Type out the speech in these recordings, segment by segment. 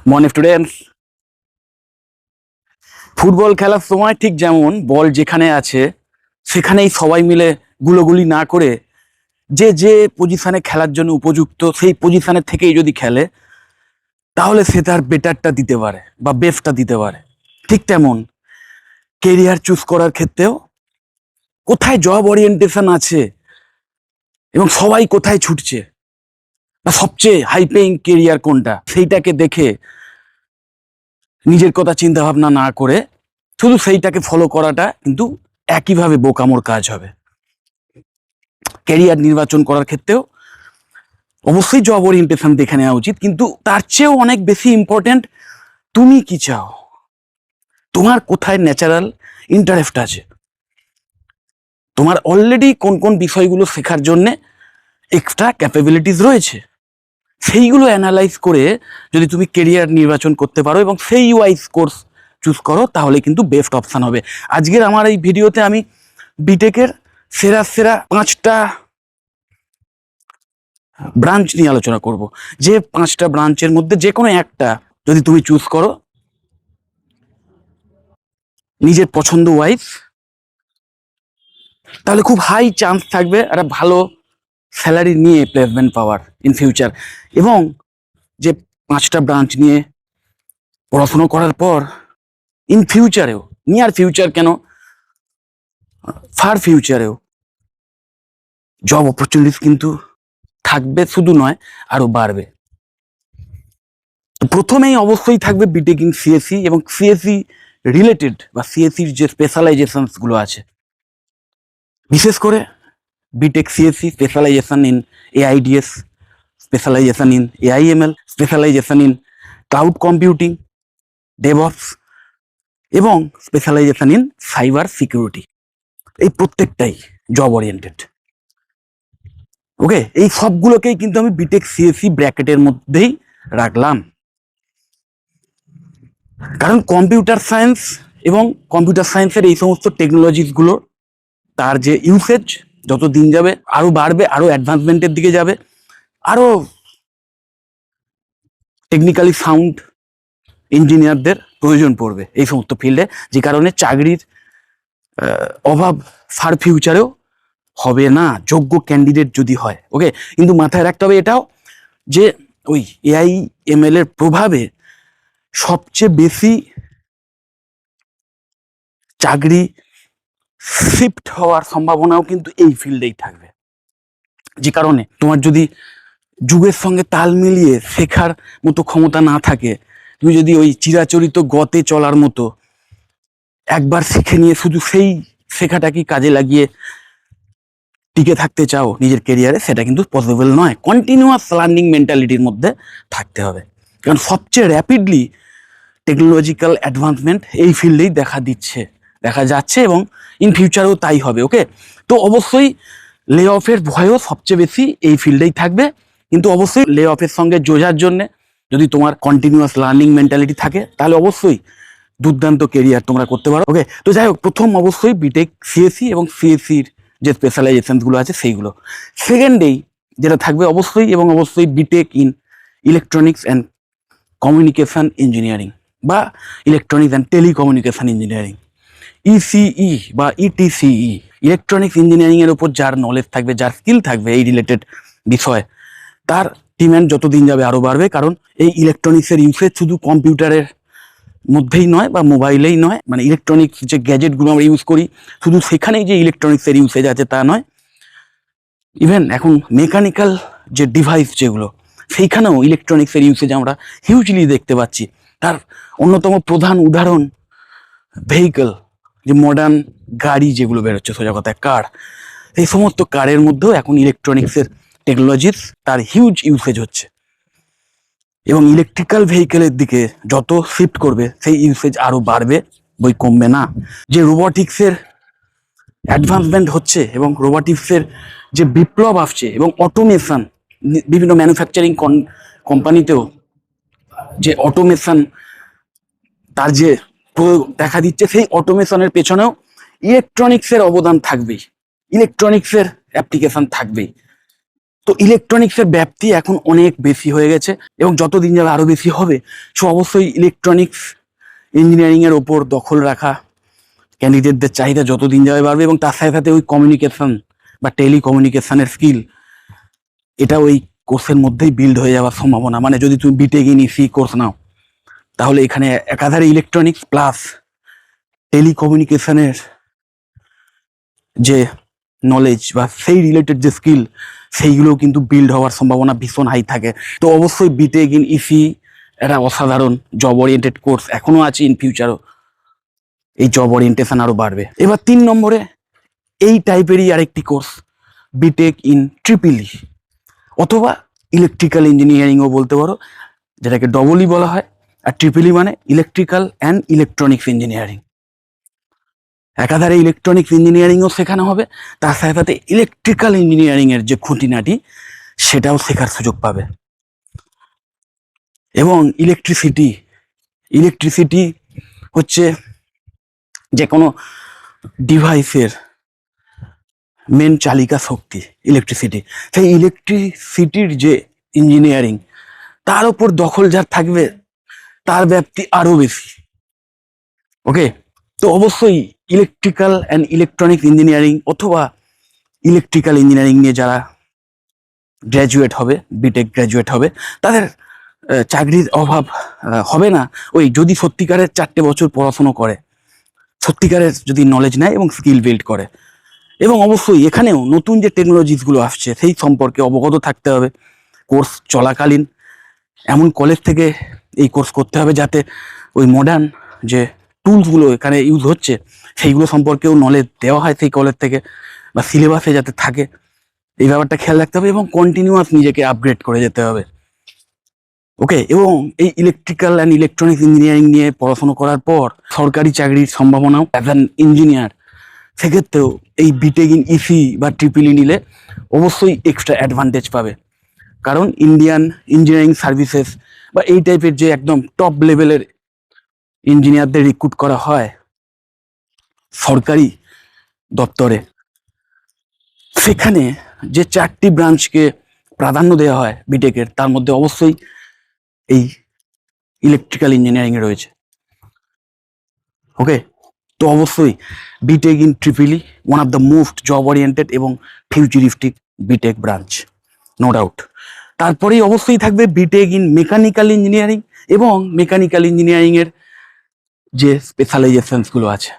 Morning students, football খেলার সময় ঠিক যেমন বল যেখানে আছে সেখানেই সবাই মিলে গুলোগুলি না করে যে যে পজিশনে খেলার জন্য উপযুক্ত সেই পজিশনের থেকেই যদি খেলে তাহলে সে তার বেটারটা দিতে পারে বা বেস্টটা দিতে পারে। ঠিক তেমন কেরিয়ার চুজ করার ক্ষেত্রেও কোথায় জব ওরিয়েন্টেশন আছে এবং সবাই কোথায় ছুটছে বা সবচেয়ে হাই পেইং কেরিয়ার কোনটা সেইটাকে দেখে নিজের কথা চিন্তা ভাবনা না করে শুধু সেইটাকে ফলো করাটা কিন্তু একইভাবে বোকামোর কাজ হবে। ক্যারিয়ার নির্বাচন করার ক্ষেত্রেও অবশ্যই জব ওরিয়েন্টেশন দেখে নেওয়া উচিত, কিন্তু তার চেয়েও অনেক বেশি ইম্পর্টেন্ট তুমি কি চাও, তোমার কোথায় ন্যাচারাল ইন্টারেস্ট আছে, তোমার অলরেডি কোন কোন বিষয়গুলো শেখার জন্যে এক্সট্রা ক্যাপাবিলিটিস রয়েছে, সেইগুলো অ্যানালাইজ করে যদি তুমি কেরিয়ার নির্বাচন করতে পারো এবং সেই ওয়াইজ কোর্স চুজ করো তাহলে কিন্তু বেস্ট অপশান হবে। আজকের আমার এই ভিডিওতে আমি বিটেকের সেরা সেরা 5টা ব্রাঞ্চ নিয়ে আলোচনা করব। যে 5টা ব্রাঞ্চের মধ্যে যে কোনো একটা যদি তুমি চুজ করো নিজের পছন্দ ওয়াইজ, তাহলে খুব হাই চান্স থাকবে একটা ভালো স্যালারি নিয়ে প্লেসমেন্ট পাওয়ার ইন ফিউচার। এবং যে 5টা ব্রাঞ্চ নিয়ে পড়াশুনো করার পর ইন ফিউচারেও, নিয়ার ফিউচার কেন, ফার ফিউচারেও জব অপরচুনিটিস কিন্তু থাকবে, শুধু নয় আরো বাড়বে। প্রথমেই অবশ্যই থাকবে বিটেক ইন সিএসসি এবং সিএসসি রিলেটেড বা সিএসসির যে স্পেশালাইজেশনস গুলো আছে, বিশেষ করে BTech CSC specialisation in AIDS, specialisation in AIML, specialisation in cloud computing, DevOps এবং স্পেশালাইজেশন ইন সাইবার সিকিউরিটি। এই প্রত্যেকটাই জব ওরিয়েন্টেড। ওকে, এই সবগুলোকেই কিন্তু আমি বিটেক সিএসসি ব্র্যাকেটের মধ্যেই রাখলাম, কারণ কম্পিউটার সায়েন্স এবং কম্পিউটার সায়েন্সের এই সমস্ত টেকনোলজিসগুলো তার যে ইউসেজ যত দিন যাবে আরো বাড়বে, আরো অ্যাডভান্সমেন্টের দিকে যাবে, আরো টেকনিক্যালি সাউন্ড ইঞ্জিনিয়ারদের প্রয়োজন পড়বে এই সমস্ত ফিল্ডে, যে কারণে চাকরির অভাব ফার ফিউচারেও হবে না যোগ্য ক্যান্ডিডেট যদি হয়। ওকে, কিন্তু মাথায় রাখতে হবে এটাও যে ওই এআই এমএল এর প্রভাবে সবচেয়ে বেশি চাকরি শিফট হওয়ার সম্ভাবনাও কিন্তু এই ফিল্ডেই থাকবে। যে কারণে তোমার যদি যুগের সঙ্গে তাল মিলিয়ে শেখার মতো ক্ষমতা না থাকে, তুমি যদি ওই চিরাচরিত গতে চলার মতো একবার শিখে নিয়ে শুধু সেই শেখাটাকে কাজে লাগিয়ে টিকে থাকতে চাও নিজের কেরিয়ারে, সেটা কিন্তু পসিবল নয়। কন্টিনিউয়াস লার্নিং মেন্টালিটির মধ্যে থাকতে হবে, কারণ সবচেয়ে র্যাপিডলি টেকনোলজিক্যাল অ্যাডভান্সমেন্ট এই ফিল্ডেই দেখা যাচ্ছে এবং ইন ফিউচারেও তাই হবে। ওকে, তো অবশ্যই লে অফের ভয়ও সবচেয়ে বেশি এই ফিল্ডেই থাকবে, কিন্তু অবশ্যই লে অফের সঙ্গে যোজার জন্য যদি তোমার কন্টিনিউয়াস লার্নিং মেন্টালিটি থাকে তাহলে অবশ্যই দুর্দান্ত কেরিয়ার তোমরা করতে পারো। ওকে, তো যাই হোক, প্রথম অবশ্যই বিটেক সিএসসি এবং সিএসসির যে স্পেশালাইজেশনগুলো আছে সেইগুলো। সেকেন্ডেই যেটা থাকবে অবশ্যই এবং অবশ্যই BTech in electronics and communication engineering বা electronics and telecommunication engineering, ECE বা ইটিসিই। ইলেকট্রনিক্স ইঞ্জিনিয়ারিং এর উপর যার নলেজ থাকবে, যার স্কিল থাকবে এই রিলেটেড বিষয়, তার ডিম্যান্ড যতদিন যাবে আরো বাড়বে, কারণ এই ইলেকট্রনিক্সের ইউসেজ শুধু কম্পিউটারের মধ্যেই নয় বা মোবাইলেই নয়, মানে ইলেকট্রনিক্স যে গ্যাজেটগুলো আমরা ইউজ করি শুধু সেখানেই যে ইলেকট্রনিক্সের ইউসেজ আছে তা নয়, ইভেন এখন মেকানিক্যাল যে ডিভাইস যেগুলো সেইখানেও ইলেকট্রনিক্সের ইউসেজ আমরা হিউজলি দেখতে পাচ্ছি। তার অন্যতম প্রধান উদাহরণ ভেহিকল, যে মডার্ন গাড়ি যেগুলো বেরোচ্ছে, সোজা কথায় কার, এই সমস্ত কারের মধ্যেও এখন ইলেকট্রনিক্সের টেকনোলজির তার হিউজ ইউসেজ হচ্ছে এবং ইলেকট্রিক্যাল ভেহিকেলের দিকে যত শিফট করবে সেই ইউসেজ আরো বাড়বে, বই কমবে না। যে রোবোটিক্সের অ্যাডভান্সমেন্ট হচ্ছে এবং রোবোটিক্সের যে বিপ্লব আসছে এবং অটোমেশন, বিভিন্ন ম্যানুফ্যাকচারিং কোম্পানিতেও যে অটোমেশন তার যে প্রয়োগ দেখা দিচ্ছে, সেই অটোমেশনের পেছনেও ইলেকট্রনিক্সের অবদান থাকবেই, ইলেকট্রনিক্সের অ্যাপ্লিকেশন থাকবেই। তো ইলেকট্রনিক্সের ব্যাপ্তি এখন অনেক বেশি হয়ে গেছে এবং যত দিন যাবে আরো বেশি হবে। সো অবশ্যই ইলেকট্রনিক্স ইঞ্জিনিয়ারিং এর ওপর দখল রাখা ক্যান্ডিডেটদের চাহিদা যত দিন যাবে বাড়বে, এবং তার সাথে সাথে ওই কমিউনিকেশন বা টেলিকমিউনিকেশনের স্কিল, এটা ওই কোর্সের মধ্যেই বিল্ড হয়ে যাওয়ার সম্ভাবনা। মানে যদি তুমি বিটেক ইন ইসি কোর্স নাও, তাহলে এখানে একাধারে ইলেকট্রনিক্স প্লাস টেলিকমিউনিকেশনের যে নলেজ বা সেই রিলেটেড যে স্কিল, সেইগুলোও কিন্তু বিল্ড হওয়ার সম্ভাবনা ভীষণ হাই থাকে। তো অবশ্যই বিটেক ইন ইসি একটা অসাধারণ জব ওরিয়েন্টেড কোর্স, এখনো আছে, ইন ফিউচারও এই জব ওরিয়েন্টেশন আরো বাড়বে। এবার 3 নম্বরে এই টাইপেরই আরেকটি কোর্স, বিটেক ইন ট্রিপল ই অথবা ইলেকট্রিক্যাল ইঞ্জিনিয়ারিংও বলতে পারো, যেটাকে ডবল ই বলা হয়। আর ট্রিপল ই মানে ইলেকট্রিক্যাল অ্যান্ড ইলেকট্রনিক্স ইঞ্জিনিয়ারিং। একাধারে ইলেকট্রনিক্স ইঞ্জিনিয়ারিংও শেখানো হবে, তার সাথে সাথে ইলেকট্রিক্যাল ইঞ্জিনিয়ারিং এর যে খুঁটিনাটি সেটাও শেখার সুযোগ পাবে। এবং ইলেকট্রিসিটি হচ্ছে যে কোনো ডিভাইসের মেন চালিকা শক্তি ইলেকট্রিসিটি। সেই ইলেকট্রিসিটির যে ইঞ্জিনিয়ারিং, তার উপর দখল যার থাকবে তার ব্যাপ্তি আরো বেশি। ওকে, তো অবশ্যই ইলেকট্রিক্যাল অ্যান্ড ইলেকট্রনিক্স ইঞ্জিনিয়ারিং অথবা ইলেকট্রিক্যাল ইঞ্জিনিয়ারিং নিয়ে যারা গ্র্যাজুয়েট হবে, বিটেক গ্র্যাজুয়েট হবে, তাদের চাকরির অভাব হবে না। ওই যদি সত্যিকারের 4টে বছর পড়াশুনো করে, সত্যিকারের যদি নলেজ নেয় এবং স্কিল বিল্ড করে। এবং অবশ্যই এখানেও নতুন যে টেকনোলজিসগুলো আসছে সেই সম্পর্কে অবগত থাকতে হবে। কোর্স চলাকালীন এমন কলেজ থেকে এই কোর্স করতে হবে যাতে ওই মডার্ন যে টুলসগুলো এখানে ইউজ হচ্ছে সেইগুলো সম্পর্কেও নলেজ দেওয়া হয় সেই কলেজ থেকে, বা সিলেবাসে যাতে থাকে, এই ব্যাপারটা খেয়াল রাখতে হবে এবং কন্টিনিউয়াস নিজেকে আপগ্রেড করে যেতে হবে। ওকে, এবং এই ইলেকট্রিক্যাল অ্যান্ড ইলেকট্রনিক্স ইঞ্জিনিয়ারিং নিয়ে পড়াশোনা করার পর সরকারি চাকরির সম্ভাবনাও অ্যাজ অ্যান ইঞ্জিনিয়ার, সেক্ষেত্রেও এই বিটেক ইন ইসি বা ট্রিপল ই নিলে অবশ্যই এক্সট্রা অ্যাডভান্টেজ পাবে। কারণ ইন্ডিয়ান ইঞ্জিনিয়ারিং সার্ভিসেস বা এই টাইপের যে একদম টপ লেভেলের ইঞ্জিনিয়ারদের রিক্রুট করা হয় সরকারি দপ্তরে, সেখানে যে 4টি ব্রাঞ্চকে প্রাধান্য দেওয়া হয় বিটেকের, তার মধ্যে অবশ্যই এই ইলেকট্রিক্যাল ইঞ্জিনিয়ারিং এ রয়েছে। ওকে, তো অবশ্যই BTech in triple E one of the most job oriented এবং futuristic BTech branch, no doubt. তারপরেই অবশ্যই থাকবে বিটেক ইন মেকানিক্যাল ইঞ্জিনিয়ারিং এবং মেকানিক্যাল ইঞ্জিনিয়ারিং এর যে স্পেশালাইজেশনসগুলো আছে,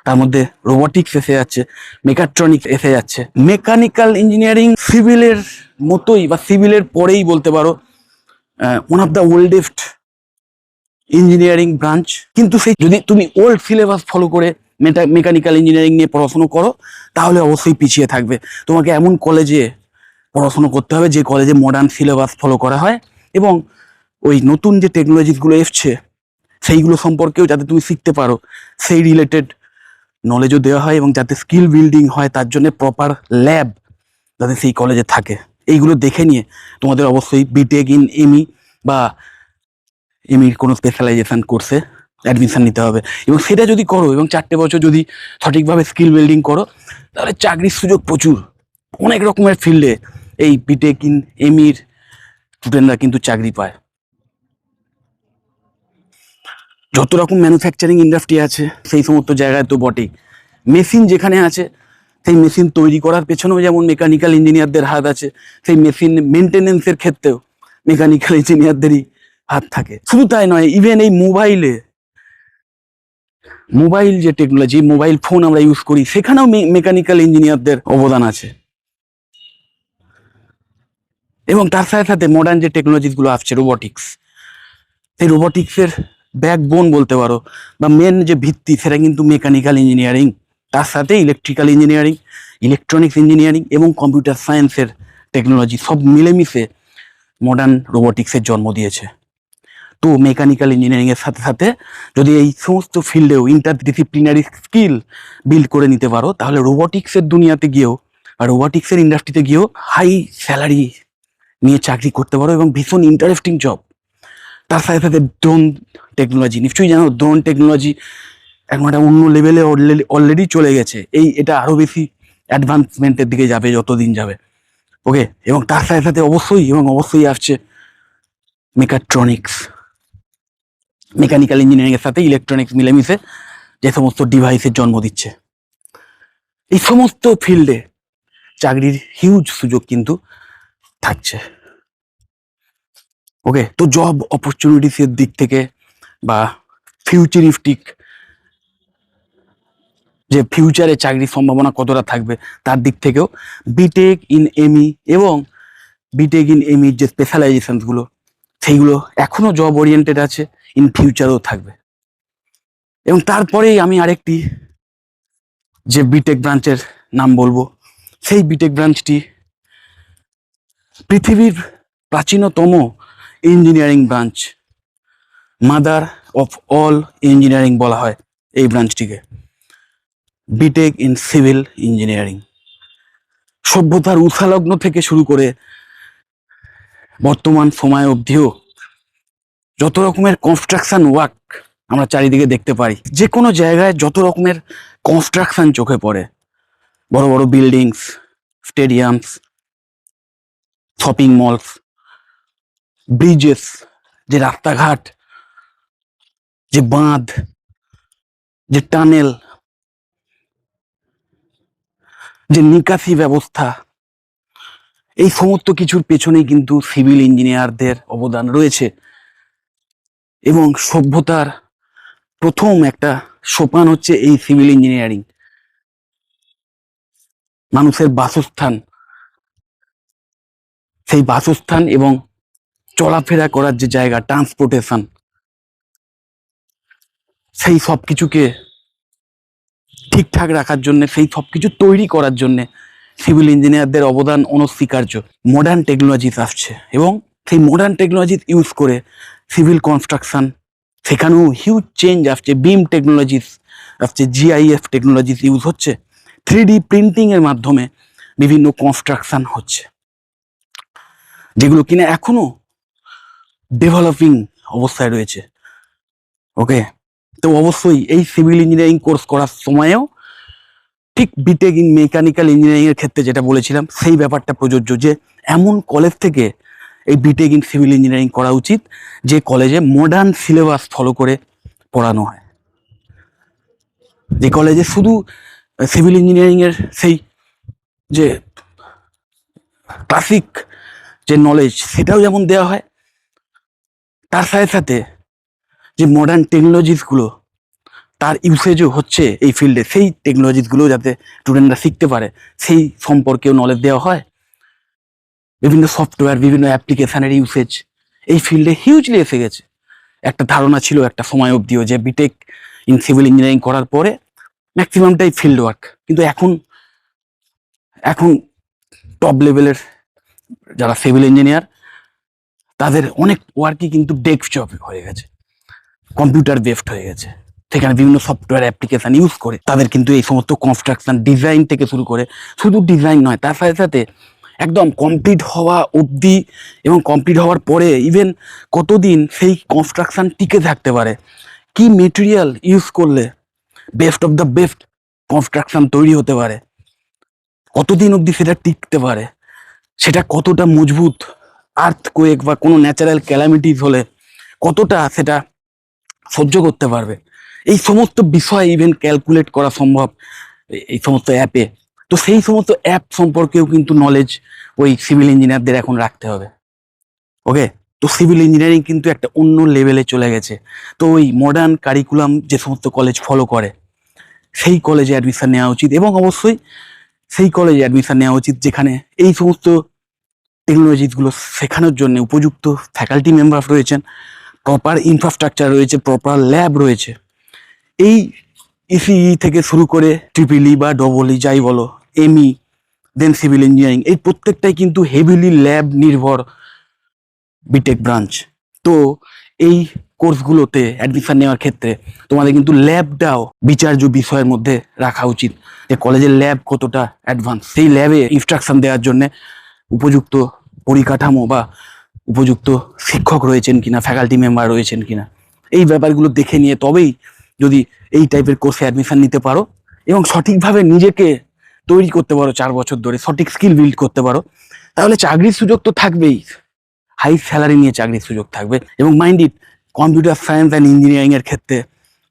তার মধ্যে রোবোটিক্স এসে যাচ্ছে, মেকাট্রনিক্স এসে যাচ্ছে। মেকানিক্যাল ইঞ্জিনিয়ারিং সিভিলের মতোই বা সিভিলের পরেই বলতে পারো one of the oldest engineering branch. কিন্তু সেই যদি তুমি ওল্ড সিলেবাস ফলো করে মেকানিক্যাল ইঞ্জিনিয়ারিং নিয়ে পড়াশোনা করো, তাহলে অবশ্যই পিছিয়ে থাকবে। তোমাকে এমন কলেজে পড়াশোনা করতে হবে যে কলেজে মডার্ন সিলেবাস ফলো করা হয় এবং ওই নতুন যে টেকনোলজিসগুলো এসছে সেইগুলো সম্পর্কেও যাতে তুমি শিখতে পারো, সেই রিলেটেড নলেজও দেওয়া হয় এবং যাতে স্কিল বিল্ডিং হয় তার জন্য প্রপার ল্যাব যাতে সেই কলেজে থাকে, এইগুলো দেখে নিয়ে তোমাদের অবশ্যই বিটেক ইন এমই বা এমইর কোনো স্পেশালাইজেশন কোর্সে অ্যাডমিশন নিতে হবে। এবং সেটা যদি করো এবং 4টে বছর যদি সঠিকভাবে স্কিল বিল্ডিং করো, তাহলে চাকরির সুযোগ প্রচুর। অনেক রকমের ফিল্ডে এই বিটেক ইন এমইর স্টুডেন্টরা কিন্তু চাকরি পায়। যত রকম ম্যানুফ্যাকচারিং ইন্ডাস্ট্রি আছে সেই সমস্ত জায়গায় তো বটেই। মেশিন যেখানে আছে সেই মেশিন তৈরি করার পেছনেও যেমন মেকানিক্যাল ইঞ্জিনিয়ারদের হাত আছে, সেই মেশিন মেনটেনেন্সের ক্ষেত্রেও মেকানিক্যাল ইঞ্জিনিয়ারদেরই হাত থাকে। শুধু তাই নয়, ইভেন এই মোবাইল যে টেকনোলজি, মোবাইল ফোন আমরা ইউজ করি, সেখানেও মেকানিক্যাল ইঞ্জিনিয়ারদের অবদান আছে। এবং তার সাথে সাথে মডার্ন যে টেকনোলজিসগুলো আসছে, রোবোটিক্স, সেই রোবোটিক্সের ব্যাকবোন বলতে পারো বা মেন যে ভিত্তি, সেটা কিন্তু মেকানিক্যাল ইঞ্জিনিয়ারিং। তার সাথে ইলেকট্রিক্যাল ইঞ্জিনিয়ারিং, ইলেকট্রনিক্স ইঞ্জিনিয়ারিং এবং কম্পিউটার সায়েন্সের টেকনোলজি সব মিলেমিশে মডার্ন রোবোটিক্সের জন্ম দিয়েছে। তো মেকানিক্যাল ইঞ্জিনিয়ারিং এর সাথে সাথে যদি এই সমস্ত ফিল্ডেও ইন্টারডিসিপ্লিনারি স্কিল বিল্ড করে নিতে পারো, তাহলে রোবোটিক্সের দুনিয়াতে গিয়েও বা রোবোটিক্সের ইন্ডাস্ট্রিতে গিয়েও হাই স্যালারি নিয়ে চাকরি করতে পারো এবং ভীষণ ইন্টারেস্টিং জব। তার সাথে সাথে ড্রোন টেকনোলজি, নিশ্চয়ই জানো ড্রোন টেকনোলজি এখন একটা অন্য লেভেলে অলরেডি চলে গেছে। এটা আরো বেশি অ্যাডভান্সমেন্টের দিকে যাবে যতদিন যাবে। ওকে, এবং তার সাথে সাথে অবশ্যই আসছে মেকাট্রনিক্স, মেকানিক্যাল ইঞ্জিনিয়ারিং এর সাথে ইলেকট্রনিক্স মিলেমিশে যে সমস্ত ডিভাইসের জন্ম দিচ্ছে। এই সমস্ত ফিল্ডে চাকরির হিউজ সুযোগ কিন্তু থাকছে। ওকে, তো জব অপরচুনিটিসের দিক থেকে বা ফিউচারিস্টিক যে ফিউচারে চাকরির সম্ভাবনা কতটা থাকবে তার দিক থেকেও বিটেক ইন এমই এবং বিটেক ইন এমইর যে স্পেশালাইজেশনসগুলো সেইগুলো এখনো জব ওরিয়েন্টেড আছে, ইন ফিউচারও থাকবে। এবং তারপরেই আমি আরেকটি যে বিটেক ব্রাঞ্চের নাম বলবো, সেই বিটেক ব্রাঞ্চটি পৃথিবীর প্রাচীনতম engineering branch, mother of all engineering বলা হয় এই ব্রাঞ্চটিকে, বিটেক ইন সিভিল ইঞ্জিনিয়ারিং। সভ্যতার উথালগ্ন থেকে শুরু করে বর্তমান সময় অবধিও যত রকমের কনস্ট্রাকশন ওয়ার্ক আমরা চারিদিকে দেখতে পাই, যে কোনো জায়গায় যত রকমের কনস্ট্রাকশন চোখে পড়ে, বড় বড় বিল্ডিংস, স্টেডিয়ামস, শপিং মলস, ব্রিজেস, যে রাস্তাঘাট, যে বাঁধ, যে টানেল, যে নিকাশি ব্যবস্থা, এই সমস্ত কিছুর পেছনেই কিন্তু সিভিল ইঞ্জিনিয়ারদের অবদান রয়েছে। এবং সভ্যতার প্রথম একটা সোপান হচ্ছে এই সিভিল ইঞ্জিনিয়ারিং। মানুষের বাসস্থান, সেই বাসস্থান এবং চলাফেরা করার যে জায়গা, ট্রান্সপোর্টেশন, সেই সব কিছুকে ঠিকঠাক রাখার জন্য, সেই সব কিছু তৈরি করার জন্য সিভিল ইঞ্জিনিয়ারদের অবদান অনস্বীকার্য। মডার্ন টেকনোলজিস আসছে এবং সেই মডার্ন টেকনোলজিস ইউজ করে সিভিল কনস্ট্রাকশন, সেখানেও হিউজ চেঞ্জ আসছে। বিম টেকনোলজিস আসছে, জিআইএফ টেকনোলজিস ইউজ হচ্ছে, 3D প্রিন্টিং এর মাধ্যমে বিভিন্ন কনস্ট্রাকশন হচ্ছে, যেগুলো কিনা এখনো ডেভেলপিং অবস্থায় রয়েছে। ওকে, তো অবশ্যই এই সিভিল ইঞ্জিনিয়ারিং কোর্স করার সময়েও ঠিক বিটেক ইন মেকানিক্যাল ইঞ্জিনিয়ারিং এর ক্ষেত্রে যেটা বলেছিলাম সেই ব্যাপারটা প্রযোজ্য, যে এমন কলেজ থেকে এই বিটেক ইন সিভিল ইঞ্জিনিয়ারিং করা উচিত যে কলেজে মডার্ন সিলেবাস ফলো করে পড়ানো হয়, যে কলেজে শুধু সিভিল ইঞ্জিনিয়ারিং এর সেই যে ক্লাসিক যে নলেজ সেটাও যেমন দেওয়া হয়, তার সাথে সাথে যে মডার্ন টেকনোলজিসগুলো তার ইউসেজও হচ্ছে এই ফিল্ডে, সেই টেকনোলজিসগুলো যাতে স্টুডেন্টরা শিখতে পারে সেই সম্পর্কেও নলেজ দেওয়া হয়। বিভিন্ন সফটওয়্যার, বিভিন্ন অ্যাপ্লিকেশানের ইউসেজ এই ফিল্ডে হিউজলি এসে গেছে। একটা ধারণা ছিল একটা সময় অবধিও যে বিটেক ইন সিভিল ইঞ্জিনিয়ারিং করার পরে ম্যাক্সিমামটাই ফিল্ড ওয়ার্ক, কিন্তু এখন টপ লেভেলের যারা সিভিল ইঞ্জিনিয়ার তাদের অনেক ওয়ার্কই কিন্তু ডেস্ক জব হয়ে গেছে, কম্পিউটার বেসড হয়ে গেছে। সেখানে বিভিন্ন সফটওয়্যার অ্যাপ্লিকেশান ইউজ করে তাদের কিন্তু এই সমস্ত কনস্ট্রাকশন ডিজাইন থেকে শুরু করে, শুধু ডিজাইন নয়, তার সাথে সাথে একদম কমপ্লিট হওয়া অবধি এবং কমপ্লিট হওয়ার পরে ইভেন কতদিন সেই কনস্ট্রাকশন টিকে থাকতে পারে, কি মেটেরিয়াল ইউজ করলে best of the best construction তৈরি হতে পারে, কতদিন অবধি সেটা টিকতে পারে, সেটা কতটা মজবুত, আর্থকোয়েক বা কোনো ন্যাচারাল ক্যালামিটিস হলে কতটা সেটা সহ্য করতে পারবে, এই সমস্ত বিষয় ইভেন ক্যালকুলেট করা সম্ভব এই সমস্ত অ্যাপে। তো সেই সমস্ত অ্যাপ সম্পর্কেও কিন্তু নলেজ ওই সিভিল ইঞ্জিনিয়ারদের এখন রাখতে হবে। ওকে, তো সিভিল ইঞ্জিনিয়ারিং কিন্তু একটা অন্য লেভেলে চলে গেছে। তো ওই মডার্ন কারিকুলাম যে সমস্ত কলেজ ফলো করে সেই কলেজে অ্যাডমিশন নেওয়া উচিত, এবং অবশ্যই সেই কলেজে অ্যাডমিশন নেওয়া উচিত যেখানে এই সমস্ত টেকনোলজিসগুলো শেখানোর জন্য উপযুক্ত ফ্যাকাল্টি মেম্বার রয়েছেন, প্রপার ইনফ্রাস্ট্রাকচার রয়েছে, প্রপার ল্যাব রয়েছে। এই ইসিই থেকে শুরু করে ট্রিপল ই বা ডবল ই যাই বলো, এমই, দেন সিভিল ইঞ্জিনিয়ারিং, এই প্রত্যেকটাই কিন্তু হেভিলি ল্যাব নির্ভর বিটেক ব্রাঞ্চ। তো এই কোর্সগুলোতে অ্যাডমিশন নেওয়ার ক্ষেত্রে তোমাদের কিন্তু ল্যাবটাও বিচার্য বিষয়ের মধ্যে রাখা উচিত, যে কলেজের ল্যাব কতটা অ্যাডভান্স, সেই ল্যাবে ইনস্ট্রাকশন দেওয়ার জন্য উপযুক্ত পরিকাঠামো বা উপযুক্ত শিক্ষক রয়েছেন কিনা, ফ্যাকাল্টি মেম্বার রয়েছেন কিনা, এই ব্যাপারগুলো দেখে নিয়ে তবেই যদি এই টাইপের কোর্সে অ্যাডমিশন নিতে পারো এবং সঠিকভাবে নিজেকে তৈরি করতে পারো, 4 বছর ধরে সঠিক স্কিল বিল্ড করতে পারো, তাহলে চাকরির সুযোগ তো থাকবেই, হাই স্যালারি নিয়ে চাকরির সুযোগ থাকবে। এবং mind it, computer science and engineering এর ক্ষেত্রে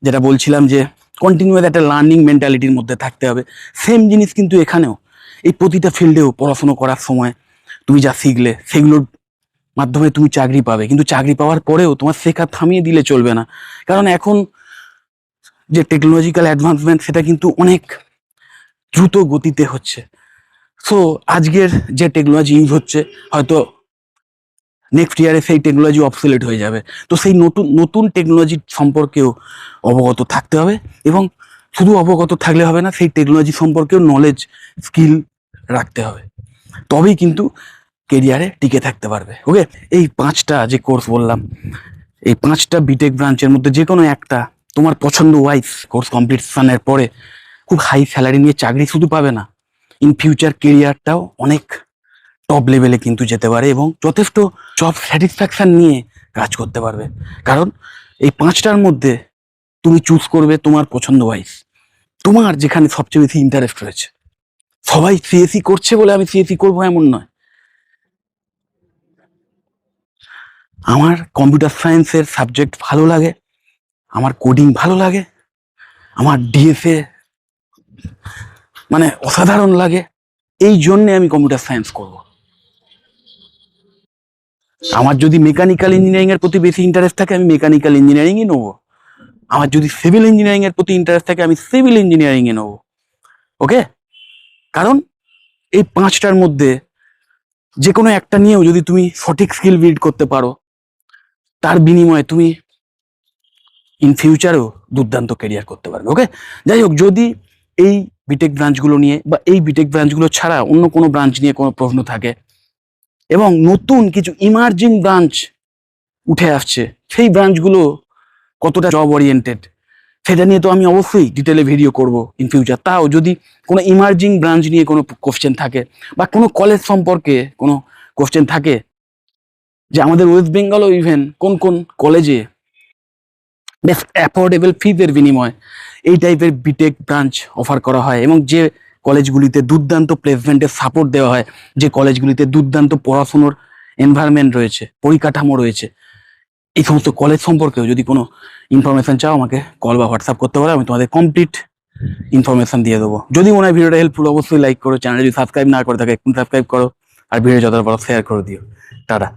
যেটা বলছিলাম যে কন্টিনিউয়াস একটা লার্নিং মেন্টালিটির মধ্যে থাকতে হবে, সেম জিনিস কিন্তু এখানেও। এই প্রতিটা ফিল্ডেও পড়াশুনো করার সময় তুমি যা শিখলে সেগুলোর মাধ্যমে তুমি চাকরি পাবে, কিন্তু চাকরি পাওয়ার পরেও তোমার শেখা থামিয়ে দিলে চলবে না। কারণ এখন যে টেকনোলজিক্যাল অ্যাডভান্সমেন্ট সেটা কিন্তু অনেক দ্রুত গতিতে হচ্ছে। সো আজকের যে টেকনোলজি ইউজ হচ্ছে, হয়তো নেক্সট ইয়ারে সেই টেকনোলজি অবসোলেট হয়ে যাবে। তো সেই নতুন নতুন টেকনোলজি সম্পর্কেও অবগত থাকতে হবে, এবং শুধু অবগত থাকলে হবে না, সেই টেকনোলজি সম্পর্কেও নলেজ স্কিল রাখতে হবে, তবেই কিন্তু কেরিয়ারে টিকে থাকতে পারবে। ওকে, এই 5টা যে কোর্স বললাম, এই 5টা বিটেক ব্রাঞ্চের মধ্যে যে কোনো একটা তোমার পছন্দ ওয়াইজ কোর্স কমপ্লিশনের পরে খুব হাই স্যালারি নিয়ে চাকরি শুধু পাবে না, ইন ফিউচার কেরিয়ারটাও অনেক টপ লেভেলে কিন্তু যেতে পারে, এবং যথেষ্ট জব স্যাটিসফ্যাকশন নিয়ে কাজ করতে পারবে। কারণ এই 5টার মধ্যে তুমি চুজ করবে তোমার পছন্দ ওয়াইজ, তোমার যেখানে সবচেয়ে বেশি ইন্টারেস্ট রয়েছে। সবাই সিএসি করছে বলে আমি সিএসি করবো এমন নয়। আমার কম্পিউটার সায়েন্সের সাবজেক্ট ভালো লাগে, আমার কোডিং ভালো লাগে, আমার ডিএসএ মানে অসাধারণ লাগে, এই জন্যে আমি কম্পিউটার সায়েন্স করব। আমার যদি মেকানিক্যাল ইঞ্জিনিয়ারিং এর প্রতি বেশি ইন্টারেস্ট থাকে আমি মেকানিক্যাল ইঞ্জিনিয়ারিংই নেবো। আমার যদি সিভিল ইঞ্জিনিয়ারিং এর প্রতি ইন্টারেস্ট থাকে আমি সিভিল ইঞ্জিনিয়ারিং এ নেবো। ওকে, কারণ এই 5টার মধ্যে যে কোনো একটা নিয়েও যদি তুমি সঠিক স্কিল বিল্ড করতে পারো, তার বিনিময়ে তুমি ইন ফিউচারেও দুর্দান্ত কেরিয়ার করতে পারবে। ওকে, যাই হোক, যদি এই বিটেক ব্রাঞ্চগুলো নিয়ে বা এই বিটেক ব্রাঞ্চগুলো ছাড়া অন্য কোনো ব্রাঞ্চ নিয়ে কোনো প্রশ্ন থাকে, এবং নতুন কিছু ইমার্জিং ব্রাঞ্চ উঠে আসছে, সেই ব্রাঞ্চগুলো কতটা জব ওরিয়েন্টেড সেটা নিয়ে তো আমি অবশ্যই ডিটেলে ভিডিও করব ইন ফিউচার। তাও যদি কোনো ইমার্জিং ব্রাঞ্চ নিয়ে কোনো কোশ্চেন থাকে, বা কোনো কলেজ সম্পর্কে কোনো কোশ্চেন থাকে, যে আমাদের ওয়েস্ট বেঙ্গলও ইভেন কোন কোন কলেজে বেশ অ্যাফোর্ডেবল ফিজের বিনিময়ে এই টাইপের বিটেক ব্রাঞ্চ অফার করা হয়, এবং যে কলেজগুলিতে দুর্দান্ত প্লেসমেন্টের সাপোর্ট দেওয়া হয়, যে কলেজগুলিতে দুর্দান্ত পড়াশুনোর এনভায়রনমেন্ট রয়েছে, পরিকাঠামো রয়েছে, এই সমস্ত কলেজ সম্পর্কেও যদি কোনো ইনফরমেশন চাও আমাকে কল বা হোয়াটসঅ্যাপ করতে পারো, আমি তোমাদের কমপ্লিট ইনফরমেশন দিয়ে দেবো। যদি মনে হয় ভিডিওটা হেল্পফুল, অবশ্যই লাইক করো, চ্যানেল যদি সাবস্ক্রাইব না করে থাকে এখন সাবস্ক্রাইব করো, আর ভিডিও যতটা পারো শেয়ার করে দিও। টাটা।